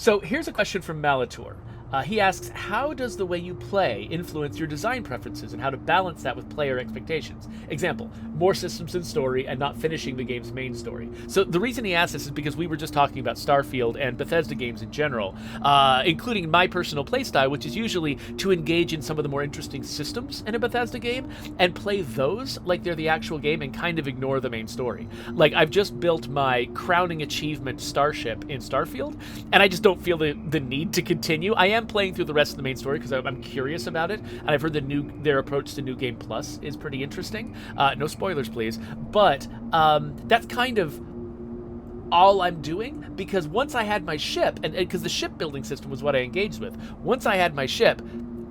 So here's a question from Malatoor. He asks, how does the way you play influence your design preferences and how to balance that with player expectations? Example, more systems and story and not finishing the game's main story. So the reason he asked this is because we were just talking about Starfield and Bethesda games in general, including my personal playstyle, which is usually to engage in some of the more interesting systems in a Bethesda game and play those like they're the actual game and kind of ignore the main story. Like, I've just built my crowning achievement starship in Starfield, and I just don't feel the need to continue. I am playing through the rest of the main story because I'm curious about it, and I've heard their approach to New Game Plus is pretty interesting. No spoilers, please. But that's kind of all I'm doing, because once I had my ship, and because the shipbuilding system was what I engaged with, once I had my ship,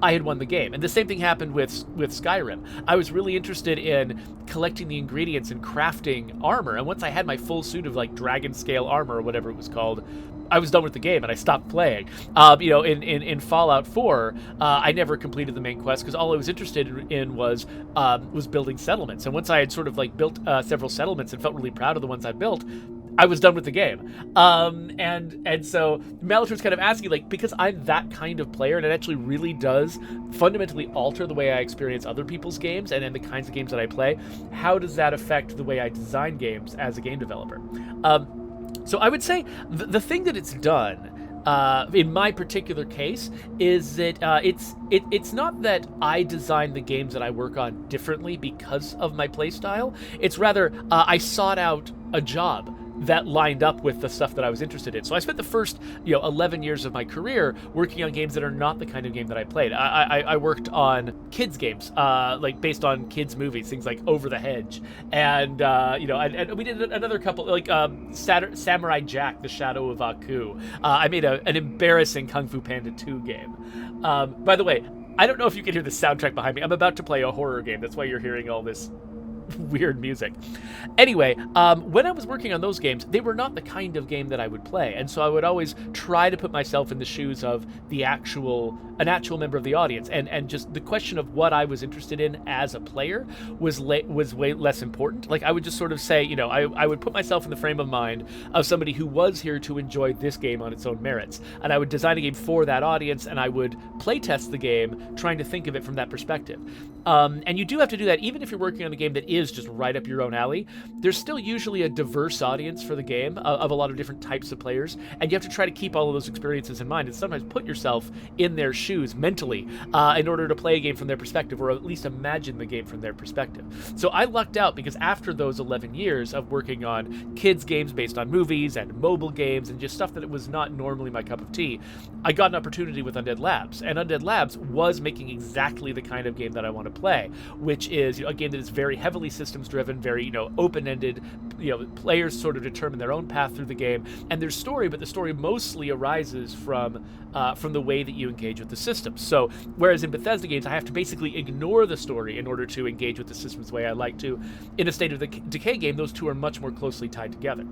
I had won the game. And the same thing happened with Skyrim. I was really interested in collecting the ingredients and crafting armor, and once I had my full suit of like dragon scale armor or whatever it was called, I was done with the game and I stopped playing. In Fallout 4, I never completed the main quest because all I was interested in was building settlements. And once I had sort of like built several settlements and felt really proud of the ones I built, I was done with the game. And so Malatoor's kind of asking, like, because I'm that kind of player, and it actually really does fundamentally alter the way I experience other people's games and the kinds of games that I play, how does that affect the way I design games as a game developer? So I would say the thing that it's done, in my particular case, is that it's not that I design the games that I work on differently because of my playstyle. It's rather I sought out a job that lined up with the stuff that I was interested in. So I spent the first 11 years of my career working on games that are not the kind of game that I played. I worked on kids games, like based on kids movies, things like Over the Hedge, and and we did another couple, like Samurai Jack: The Shadow of Aku. I made an embarrassing Kung Fu Panda 2 game. By the way, I don't know if you can hear the soundtrack behind me. I'm about to play a horror game. That's why you're hearing all this weird music. Anyway, when I was working on those games, they were not the kind of game that I would play, and so I would always try to put myself in the shoes of an actual member of the audience, and just the question of what I was interested in as a player was way less important. Like, I would just sort of say, I would put myself in the frame of mind of somebody who was here to enjoy this game on its own merits, and I would design a game for that audience, and I would play test the game, trying to think of it from that perspective. And you do have to do that even if you're working on a game that is just right up your own alley. There's still usually a diverse audience for the game of a lot of different types of players, and you have to try to keep all of those experiences in mind and sometimes put yourself in their shoes mentally in order to play a game from their perspective, or at least imagine the game from their perspective. So I lucked out because after those 11 years of working on kids games based on movies and mobile games and just stuff that it was not normally my cup of tea, I got an opportunity with Undead Labs, and Undead Labs was making exactly the kind of game that I want to play, which is a game that is very heavily systems driven, very open-ended. Players sort of determine their own path through the game, and there's story, but the story mostly arises from the way that you engage with the system. So whereas in Bethesda games I have to basically ignore the story in order to engage with the systems the way I like to, in a State of Decay game those two are much more closely tied together.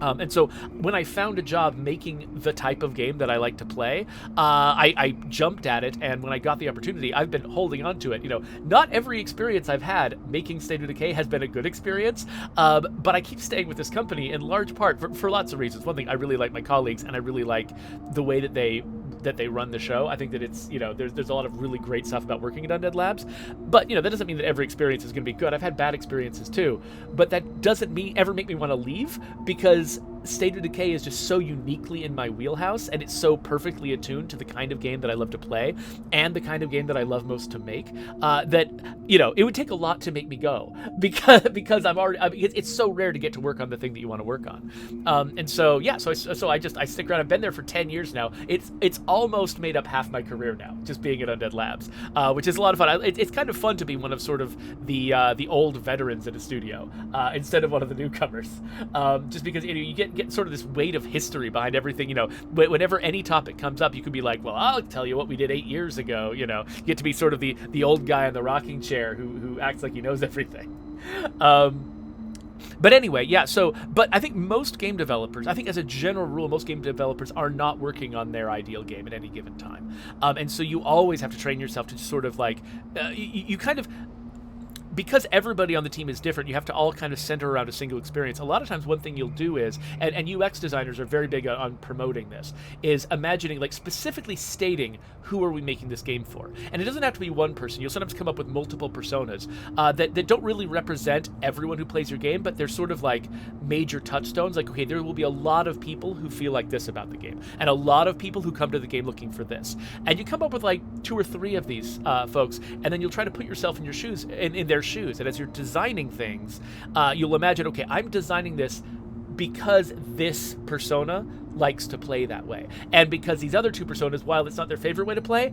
And so when I found a job making the type of game that I like to play, I jumped at it, and when I got the opportunity, I've been holding on to it. Not every experience I've had making State of Decay has been a good experience, but I keep staying with this company in large part for lots of reasons. One thing, I really like my colleagues, and I really like the way that they run the show. I think that it's, there's a lot of really great stuff about working at Undead Labs, but, that doesn't mean that every experience is going to be good. I've had bad experiences too, but that doesn't ever make me want to leave, because State of Decay is just so uniquely in my wheelhouse, and it's so perfectly attuned to the kind of game that I love to play and the kind of game that I love most to make, that it would take a lot to make me go, because it's so rare to get to work on the thing that you want to work on. And so I stick around. I've been there for 10 years now. It's almost made up half my career now, just being at Undead Labs, which is a lot of fun. It's kind of fun to be one of sort of the old veterans in a studio instead of one of the newcomers, just because you get sort of this weight of history behind everything. Whenever any topic comes up, you could be like, well, I'll tell you what we did 8 years ago. You get to be sort of the old guy in the rocking chair who acts like he knows everything. But anyway, but I think most game developers, as a general rule, most game developers are not working on their ideal game at any given time. And so you always have to train yourself to just sort of like, you kind of, because everybody on the team is different, you have to all kind of center around a single experience. A lot of times one thing you'll do is, and UX designers are very big on promoting this, is imagining, like specifically stating who are we making this game for. And it doesn't have to be one person. You'll sometimes come up with multiple personas that don't really represent everyone who plays your game, but they're sort of like major touchstones. Like, okay, there will be a lot of people who feel like this about the game, and a lot of people who come to the game looking for this. And you come up with like 2 or 3 of these folks, and then you'll try to put yourself in your shoes, in their shoes. And as you're designing things, you'll imagine, okay, I'm designing this because this persona likes to play that way, and because these other 2 personas, while it's not their favorite way to play,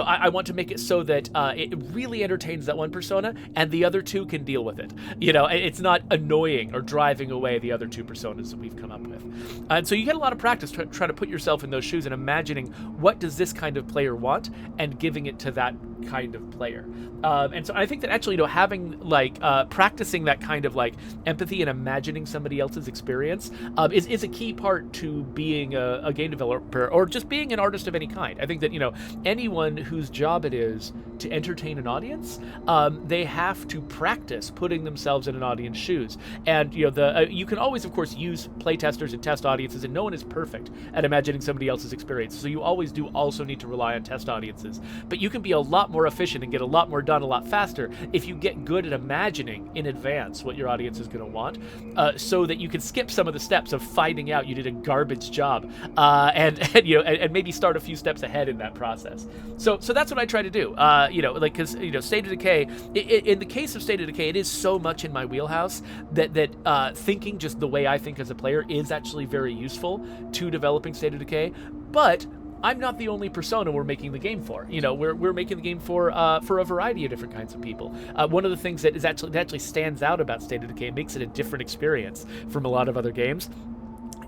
I want to make it so that it really entertains that one persona, and the other 2 can deal with it. It's not annoying or driving away the other 2 personas that we've come up with. And so you get a lot of practice trying to put yourself in those shoes and imagining what does this kind of player want, and giving it to that kind of player. And so I think that actually, having practicing that kind of like empathy and imagining somebody else's experience is a key part to being a game developer, or just being an artist of any kind. I think that anyone whose job it is to entertain an audience, they have to practice putting themselves in an audience's shoes. And you can always, of course, use playtesters and test audiences, and no one is perfect at imagining somebody else's experience. So you always do also need to rely on test audiences. But you can be a lot more efficient and get a lot more done a lot faster if you get good at imagining in advance what your audience is going to want, so that you can skip some of the steps of finding out you did a garbage job, and maybe start a few steps ahead in that process. So that's what I try to do. Because State of Decay, in the case of State of Decay, it is so much in my wheelhouse that thinking just the way I think as a player is actually very useful to developing State of Decay. But I'm not the only persona we're making the game for. We're making the game for a variety of different kinds of people. One of the things that actually stands out about State of Decay and makes it a different experience from a lot of other games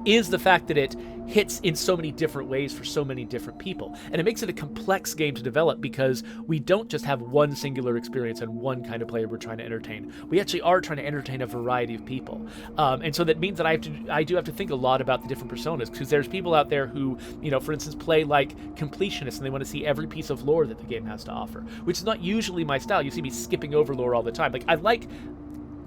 is the fact that it hits in so many different ways for so many different people. And it makes it a complex game to develop, because we don't just have one singular experience and one kind of player we're trying to entertain. We actually are trying to entertain a variety of people. And so that means that I do have to think a lot about the different personas, because there's people out there who, for instance, play like completionists, and they want to see every piece of lore that the game has to offer, which is not usually my style. You see me skipping over lore all the time. Like, I like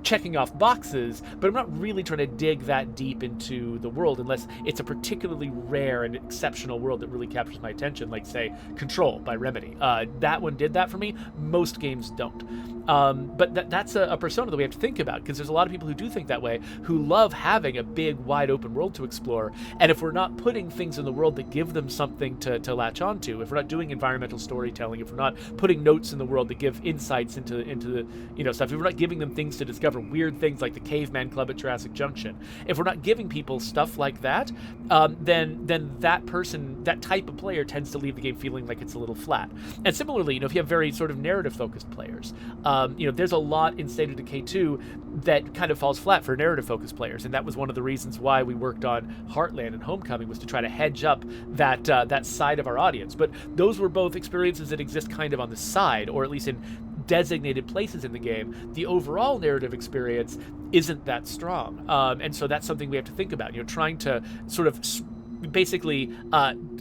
checking off boxes, but I'm not really trying to dig that deep into the world unless it's a particularly rare and exceptional world that really captures my attention, like, say, Control by Remedy. That one did that for me. Most games don't. But that's a persona that we have to think about, because there's a lot of people who do think that way, who love having a big, wide open world to explore. And if we're not putting things in the world that give them something to latch onto, if we're not doing environmental storytelling, if we're not putting notes in the world that give insights into the stuff, if we're not giving them things to discover, weird things like the Caveman Club at Jurassic Junction, if we're not giving people stuff like that, then that type of player tends to leave the game feeling like it's a little flat. And similarly, if you have very sort of narrative focused players, there's a lot in State of Decay 2 that kind of falls flat for narrative focused players, and that was one of the reasons why we worked on Heartland and Homecoming, was to try to hedge up that side of our audience. But those were both experiences that exist kind of on the side, or at least in designated places in the game. The overall narrative experience isn't that strong, and so that's something we have to think about. Trying to sort of basically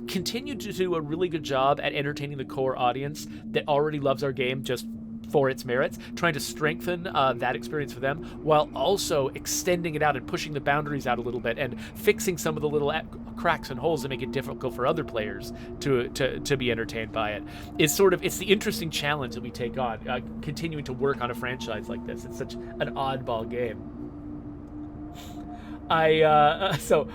continue to do a really good job at entertaining the core audience that already loves our game just for its merits, trying to strengthen that experience for them, while also extending it out and pushing the boundaries out a little bit, and fixing some of the little cracks and holes that make it difficult for other players to be entertained by it. It's the interesting challenge that we take on, continuing to work on a franchise like this. It's such an oddball game. So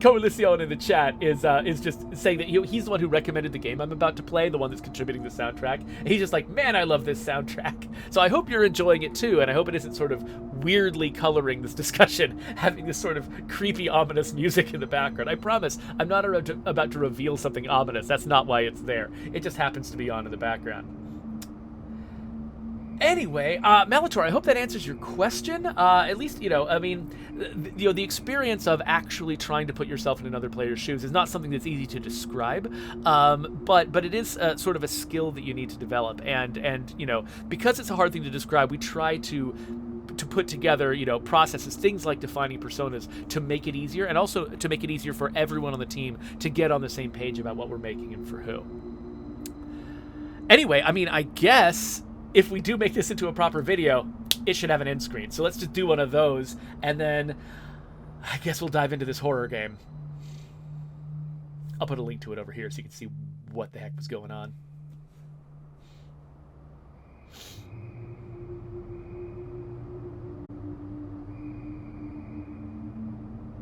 Coalition in the chat is just saying that he's the one who recommended the game I'm about to play, the one that's contributing the soundtrack. And he's just like, man, I love this soundtrack. So I hope you're enjoying it too, and I hope it isn't sort of weirdly coloring this discussion, having this sort of creepy, ominous music in the background. I promise, I'm not about to reveal something ominous. That's not why it's there. It just happens to be on in the background. Anyway, malatoor, I hope that answers your question. At least, the experience of actually trying to put yourself in another player's shoes is not something that's easy to describe, but it is sort of a skill that you need to develop. And because it's a hard thing to describe, we try to put together, processes, things like defining personas, to make it easier, and also to make it easier for everyone on the team to get on the same page about what we're making and for who. Anyway, I guess if we do make this into a proper video, it should have an end screen. So let's just do one of those, and then I guess we'll dive into this horror game. I'll put a link to it over here so you can see what the heck was going on.